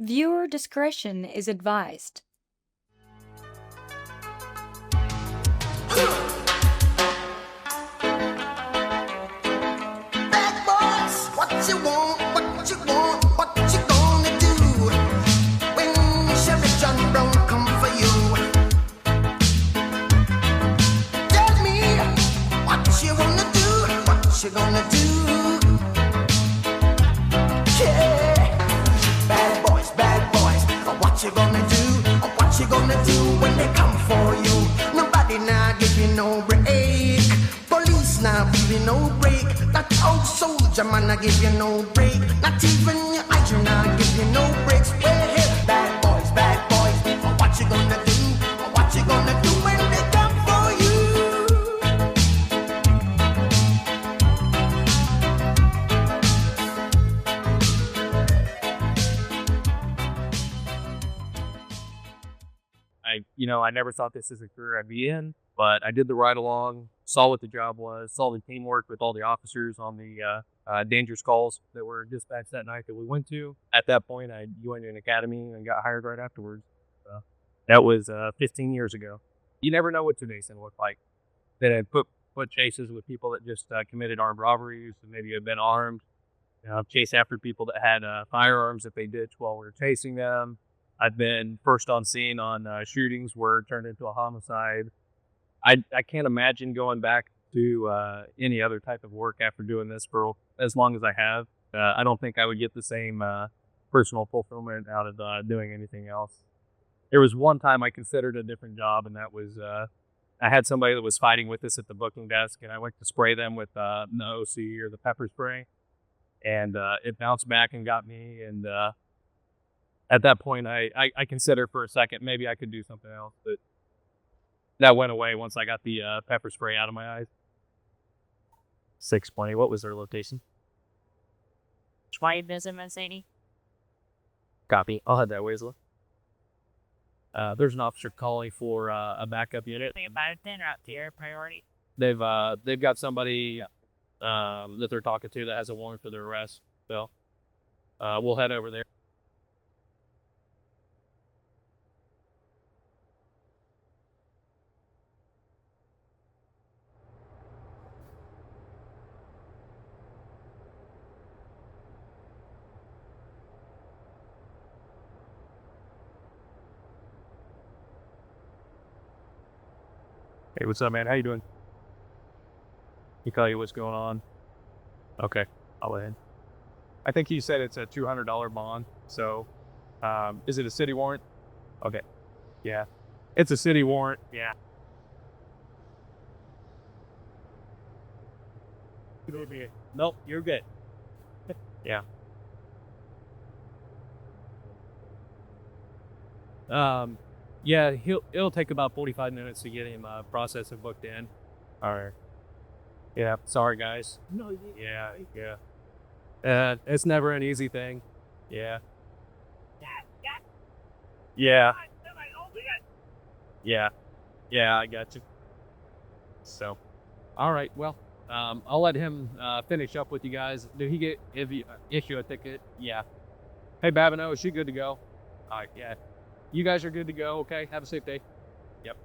Viewer discretion is advised. Bad boys, what you want, what you want, what you gonna do when Sheriff John Brown come for you? Tell me what you wanna do, what you gonna do? Yeah, bad boys, what you gonna do? What you gonna do when they come for you? Nobody now give you no break. Police now give you no break. That old soldier man now give you no break. Not even your eyes now give you no breaks. Well, hey, bad boys, what you gonna do? What you gonna do when they come for you? I never thought this is a career I'd be in, but I did the ride along, saw what the job was, saw the teamwork with all the officers on the dangerous calls that were dispatched that night that we went to. At that point, I joined an academy and got hired right afterwards. That was 15 years ago. You never know what today's going to look like. Then I'd put chases with people that just committed armed robberies and maybe had been armed. Chase after people that had firearms if they ditched while we were chasing them. I've been first on scene on shootings where it turned into a homicide. I can't imagine going back to any other type of work after doing this for as long as I have. I don't think I would get the same personal fulfillment out of doing anything else. There was one time I considered a different job, and that was I had somebody that was fighting with us at the booking desk, and I went to spray them with the OC or the pepper spray, and it bounced back and got me. And at that point, I considered for a second maybe I could do something else, but that went away once I got the pepper spray out of my eyes. 620. What was their location? 20 Businessman City. Copy. I'll head that way as well. There's an officer calling for a backup unit. Think about it then, or out to your priority. They've got somebody that they're talking to that has a warrant for their arrest. So we'll head over there. Hey, what's up, man? How you doing? He call you what's going on? Okay, I'll let him. I think he said it's a $200 bond. So, is it a city warrant? Okay, yeah, it's a city warrant. Yeah. Nope, you're good. Yeah. Yeah, it'll take about 45 minutes to get him processed and booked in. All right. Yeah, sorry guys. No, Yeah. It's never an easy thing. Yeah. Yeah. Yeah, I got you. So, all right, well, I'll let him finish up with you guys. Did he issue a ticket? Yeah. Hey, Babino, is she good to go? All right, yeah. You guys are good to go, okay? Have a safe day. Yep.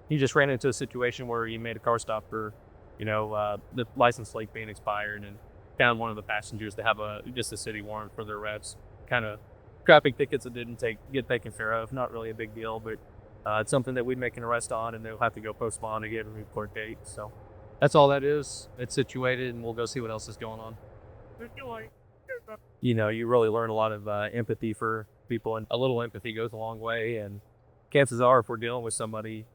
He just ran into a situation where he made a car stop for, the license plate being expired, and found one of the passengers to have just a city warrant for their arrest. Kind of traffic tickets that didn't get taken care of. Not really a big deal, but it's something that we'd make an arrest on, and they'll have to go postpone to get a new court date. So that's all that is. It's situated, and we'll go see what else is going on. You really learn a lot of empathy for people, and a little empathy goes a long way. And chances are, if we're dealing with somebody,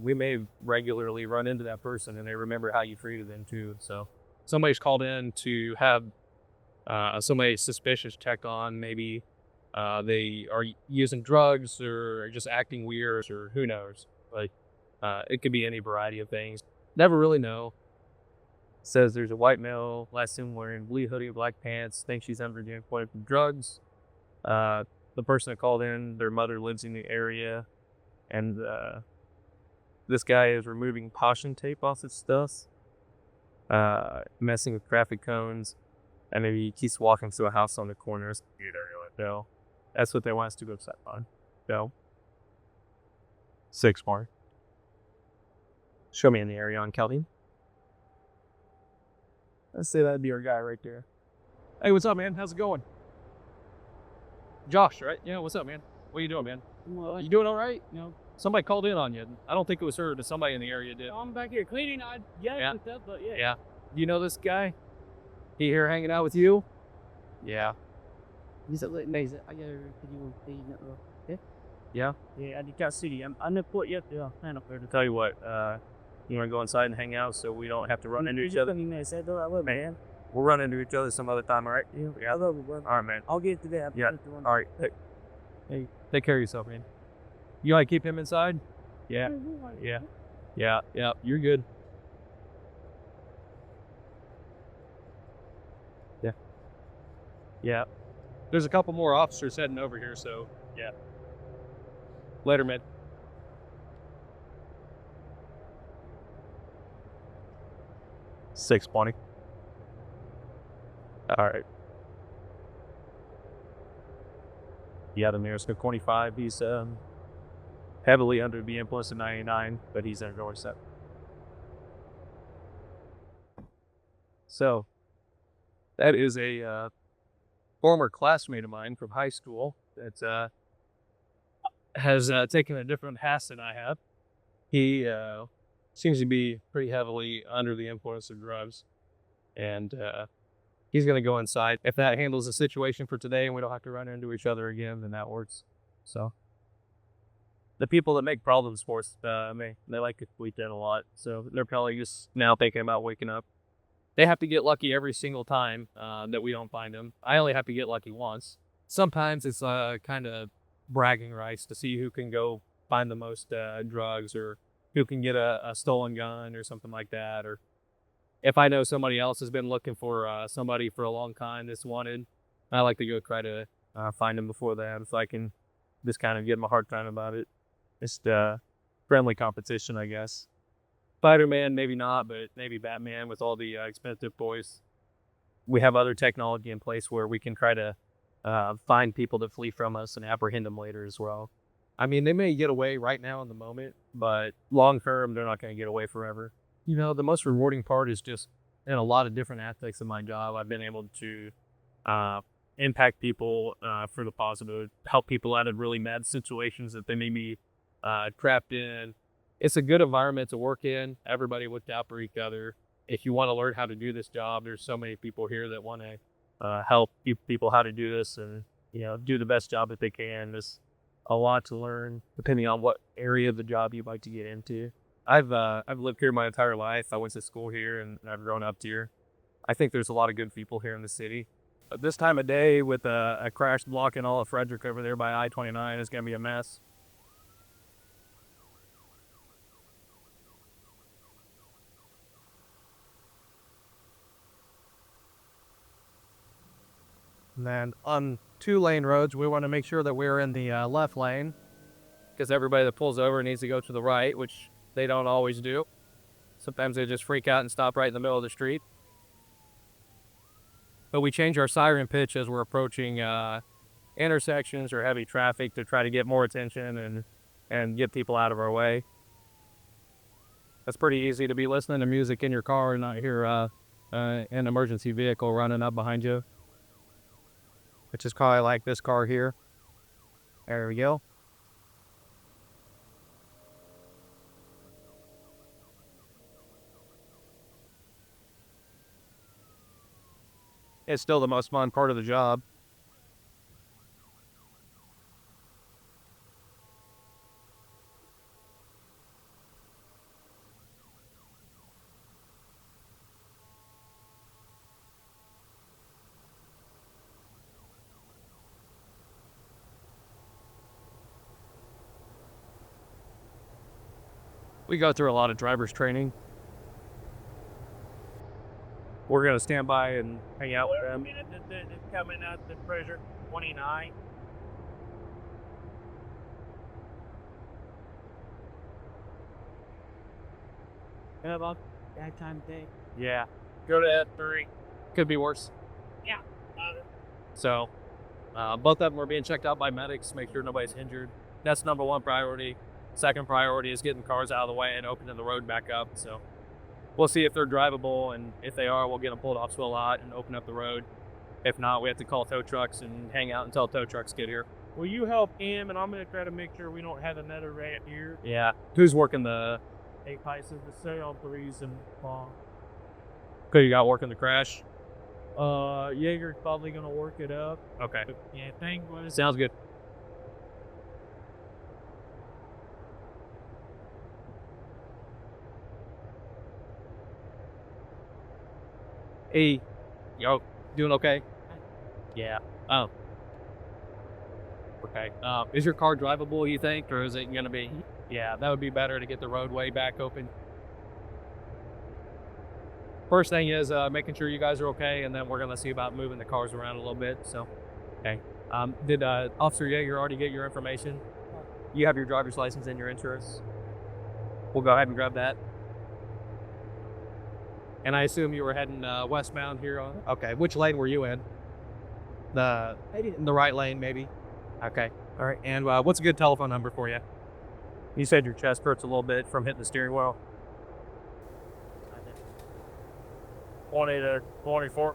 we may regularly run into that person, and they remember how you treated them too. So somebody's called in to have somebody suspicious checked on. Maybe they are using drugs or just acting weird, or who knows. But it could be any variety of things. Never really know. Says there's a white male, last seen wearing blue hoodie, black pants, thinks she's under the influence of drugs. The person that called in, their mother lives in the area, and this guy is removing caution tape off his stuff, messing with traffic cones, and he keeps walking to a house on the corner. So That's what they want us to go set on. So 6 more. Show me in the area on Kelvin. Let's say that'd be our guy right there. Hey, what's up, man? How's it going? Josh, right? Yeah, what's up, man? What are you doing, man? You doing all right? No, Somebody called in on you. I don't think it was her, but somebody in the area did. I'm back here cleaning. Yeah. And stuff, but yeah. Yeah. You know this guy? He here hanging out with you? Yeah. Bisa lại này I got video page nữa. Yeah? Yeah, I got city. I'm not put yet. Yeah, I know. To tell you what, you want to go inside and hang out so we don't have to run into each other? Này sẽ đó là man. We'll run into each other some other time, all right? Yeah, I love it, bro. All right, man. I'll get to that. Yeah. All right. Hey, take care of yourself, man. You want to keep him inside? Yeah. Yeah. Yeah. Yeah. You're good. Yeah. Yeah. There's a couple more officers heading over here, so yeah. Later, man. $6.20. All right. Yeah, the mayor's 25. He's heavily under the influence of 99, but he's in a doorstep. So that is a former classmate of mine from high school that has taken a different path than I have. He seems to be pretty heavily under the influence of drugs, and he's going to go inside. If that handles the situation for today and we don't have to run into each other again, then that works. So the people that make problems for us, they like to tweet that a lot. So they're probably just now thinking about waking up. They have to get lucky every single time that we don't find them. I only have to get lucky once. Sometimes it's kind of bragging rights to see who can go find the most drugs, or who can get a stolen gun or something like that. Or if I know somebody else has been looking for somebody for a long time that's wanted, I like to go try to find them before them, so I can just kind of give them a hard time about it. Just friendly competition, I guess. Spider-Man, maybe not, but maybe Batman with all the expensive toys. We have other technology in place where we can try to find people that flee from us and apprehend them later as well. I mean, they may get away right now in the moment, but long term, they're not going to get away forever. You know, the most rewarding part is just in a lot of different aspects of my job, I've been able to impact people for the positive, help people out of really bad situations that they may be trapped in. It's a good environment to work in. Everybody looked out for each other. If you want to learn how to do this job, there's so many people here that want to help people how to do this and, you know, do the best job that they can. There's a lot to learn depending on what area of the job you'd like to get into. I've lived here my entire life. I went to school here and I've grown up here. I think there's a lot of good people here in the city. But this time of day with a crash blocking all of Frederick over there by I-29 is going to be a mess. And then on 2-lane roads, we want to make sure that we're in the left lane, because everybody that pulls over needs to go to the right, which they don't always do. Sometimes they just freak out and stop right in the middle of the street. But we change our siren pitch as we're approaching intersections or heavy traffic to try to get more attention and get people out of our way. It's pretty easy to be listening to music in your car and not hear an emergency vehicle running up behind you, which is probably like this car here. There we go. It's still the most fun part of the job. We go through a lot of driver's training. We're going to stand by and hang out with them. They're coming out the pressure 29. Yeah, about that time of day. Yeah. Go to F3. Could be worse. Yeah. So Both of them are being checked out by medics, make sure nobody's injured. That's number one priority. Second priority is getting cars out of the way and opening the road back up. So we'll see if they're drivable, and if they are, we'll get them pulled off to a lot and open up the road. If not, we have to call tow trucks and hang out until tow trucks get here. Will you help him? And I'm going to try to make sure we don't have another rat here. Yeah. Who's working the... Hey, prices the sale, the reason. Who you got working the crash? Jaeger's probably going to work it up. Okay. But, yeah, thing was... Sounds good. Hey. Yo. Doing okay? Yeah. Oh. Okay. Is your car drivable, you think, or is it going to be? Yeah, that would be better to get the roadway back open. First thing is making sure you guys are okay, and then we're going to see about moving the cars around a little bit. So, okay. Did Officer Yeager already get your information? You have your driver's license and your insurance? We'll go ahead and grab that. And I assume you were heading westbound here on? Okay. Which lane were you in? In the right lane, maybe? Okay. All right. And what's a good telephone number for you? You said your chest hurts a little bit from hitting the steering wheel. 20 to 24.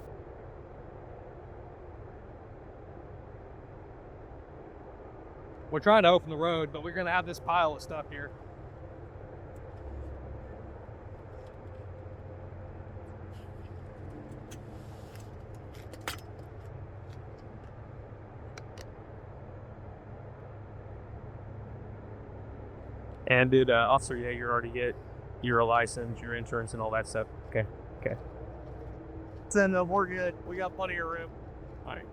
We're trying to open the road, but we're going to have this pile of stuff here. And did Officer Yeager already get your license, your insurance, and all that stuff? Okay. Then we're good. We got plenty of room. All right.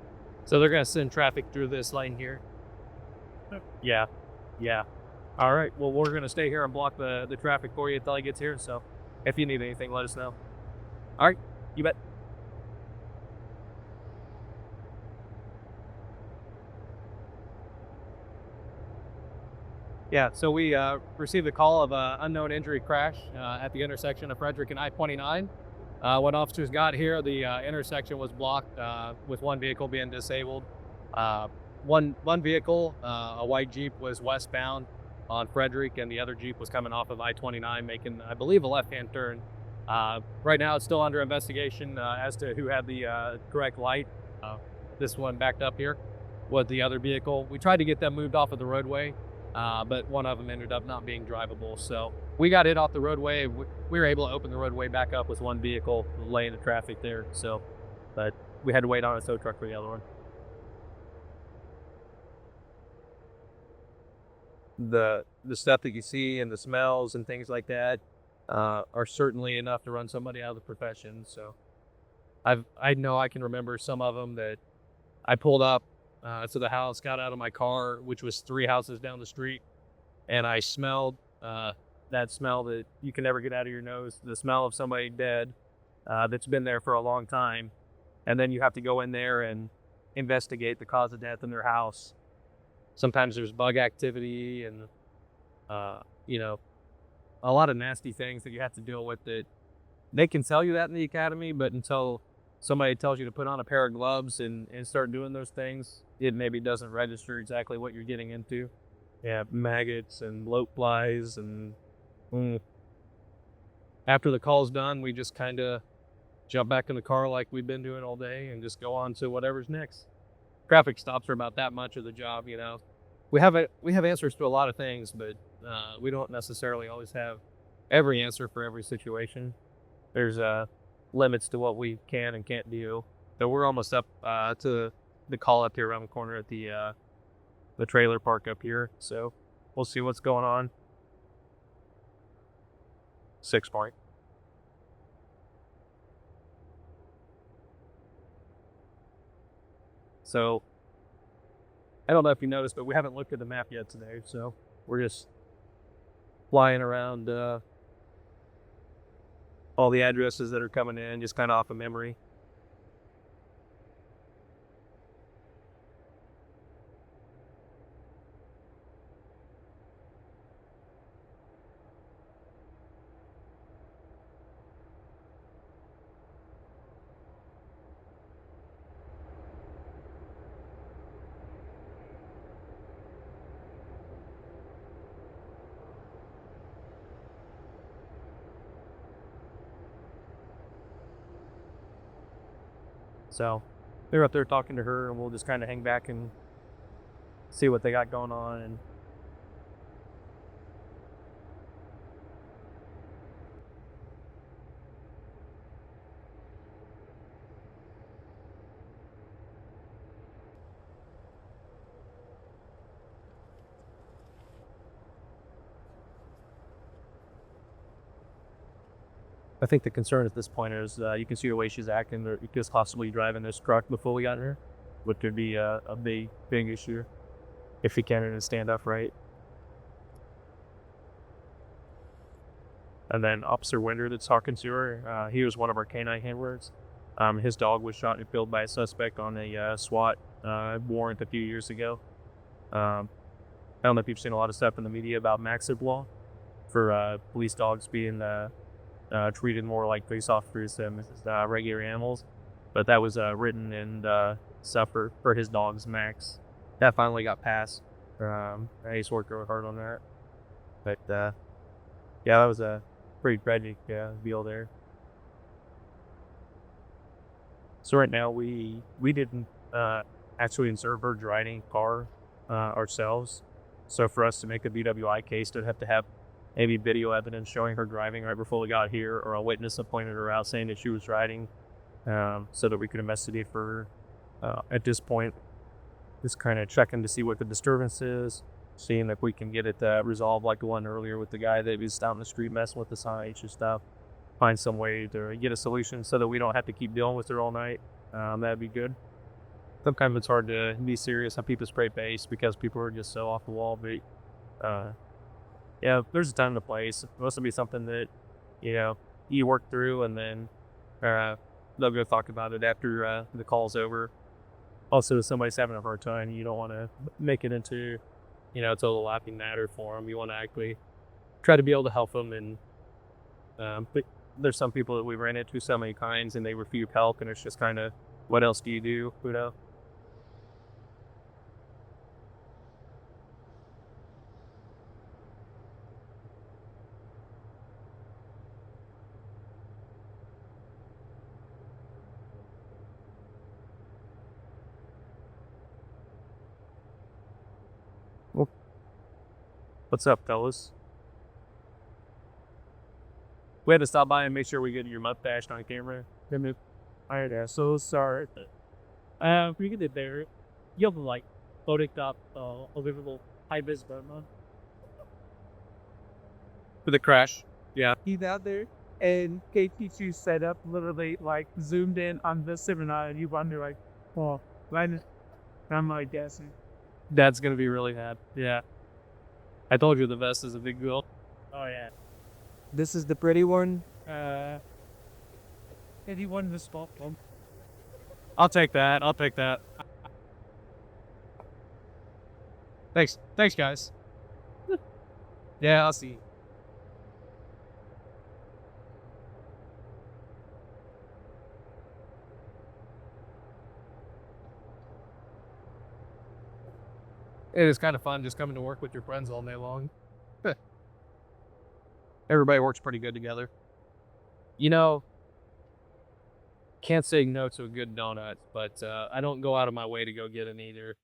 So they're going to send traffic through this lane here? Yeah. All right. Well, we're going to stay here and block the traffic for you until he gets here. So if you need anything, let us know. All right. You bet. Yeah, so we received a call of an unknown injury crash at the intersection of Frederick and I-29. When officers got here, the intersection was blocked with one vehicle being disabled. One vehicle, a white Jeep, was westbound on Frederick, and the other Jeep was coming off of I-29, making, I believe, a left-hand turn. Right now, it's still under investigation as to who had the correct light. This one backed up here with the other vehicle. We tried to get them moved off of the roadway, but one of them ended up not being drivable. So we got it off the roadway. We were able to open the roadway back up with one vehicle laying the traffic there. So, but we had to wait on a tow truck for the other one. The stuff that you see and the smells and things like that are certainly enough to run somebody out of the profession. So I know I can remember some of them that I pulled up to the house, got out of my car, which was 3 houses down the street, and I smelled that smell that you can never get out of your nose, the smell of somebody dead that's been there for a long time. And then you have to go in there and investigate the cause of death in their house. Sometimes there's bug activity and, a lot of nasty things that you have to deal with that they can tell you that in the academy, but until somebody tells you to put on a pair of gloves and start doing those things, it maybe doesn't register exactly what you're getting into. Yeah, maggots and bloat flies and After the call's done, we just kind of jump back in the car like we've been doing all day and just go on to whatever's next. Traffic stops are about that much of the job, you know. We have answers to a lot of things, but we don't necessarily always have every answer for every situation. There's limits to what we can and can't do. So we're almost up to the call up here around the corner at the trailer park up here. So we'll see what's going on. 6 point. So I don't know if you noticed, but we haven't looked at the map yet today. So we're just flying around all the addresses that are coming in, just kind of off of memory. So they're up there talking to her, and we'll just kind of hang back and see what they got going on. And I think the concern at this point is you can see the way she's acting. Or you could possibly driving this truck before we got her, which could be a big issue if she can't even stand upright. And then Officer Winder that's talking to her, he was one of our canine handlers. His dog was shot and killed by a suspect on a SWAT warrant a few years ago. I don't know if you've seen a lot of stuff in the media about Maxib law for police dogs being treated more like police officers than regular animals. But that was written and stuff for his dogs, Max. That finally got passed. He's worked really hard on that. But yeah, that was a pretty tragic deal there. So right now we didn't actually observe her driving car ourselves. So for us to make a BWI case, we'd have to have maybe video evidence showing her driving right before we got here, or a witness that pointed her out saying that she was driving, so that we could investigate for her. At this point, just kind of checking to see what the disturbance is, seeing if we can get it resolved like the one earlier with the guy that was out in the street messing with the signs and stuff. Find some way to get a solution so that we don't have to keep dealing with her all night. That'd be good. Sometimes it's hard to be serious on people's spray base because people are just so off the wall. But yeah, there's a time and a place. It's supposed to be something that you work through, and then they'll go talk about it after the call's over. Also, if somebody's having a hard time, you don't want to make it into a total laughing matter for them. You want to actually try to be able to help them. And but there's some people that we ran into so many times, and they refuse help, and it's just kind of, what else do you do? Well, what's up, fellas? We had to stop by and make sure we get your mustache on camera. Alright, so sorry. We get it there. You have like loaded up a little high-vis Burma. For the crash. Yeah. He's out there, and KT2 set up literally like zoomed in on the seminar, and you wonder like, oh, right? I'm like guessing. Dad's gonna be really happy. Yeah. I told you the vest is a big deal. Oh yeah. This is the pretty one. He won the spot one. I'll take that. Thanks, guys. Yeah, I'll see. It is kind of fun just coming to work with your friends all day long. Everybody works pretty good together. Can't say no to a good donut, but I don't go out of my way to go get it either.